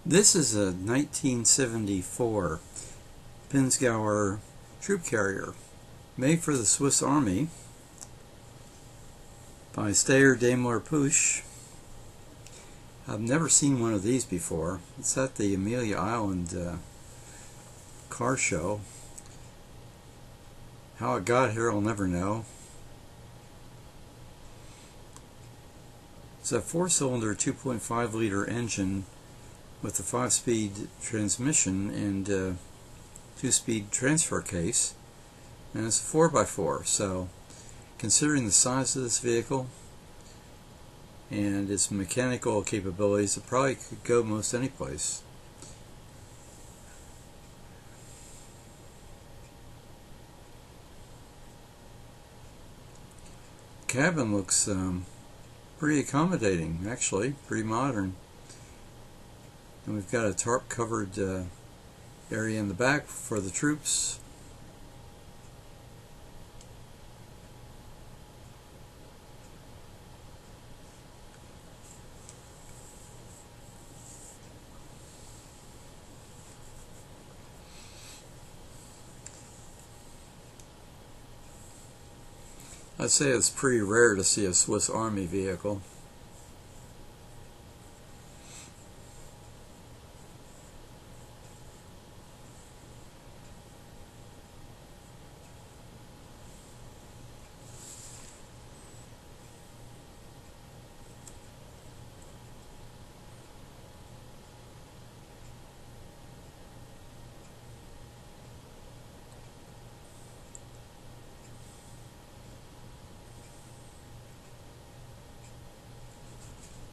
This is a 1974 Pinzgauer troop carrier made for the Swiss Army by Steyr Daimler Puch. I've never seen one of these before. It's at the Amelia Island car show. How it got here I'll never know. It's a 4-cylinder 2.5 liter engine with a 5-speed transmission and 2-speed transfer case, and it's a 4x4. So considering the size of this vehicle and its mechanical capabilities, it probably could go most any place. Cabin looks pretty accommodating, actually, pretty modern. And we've got a tarp covered area in the back for the troops. I'd say it's pretty rare to see a Swiss Army vehicle.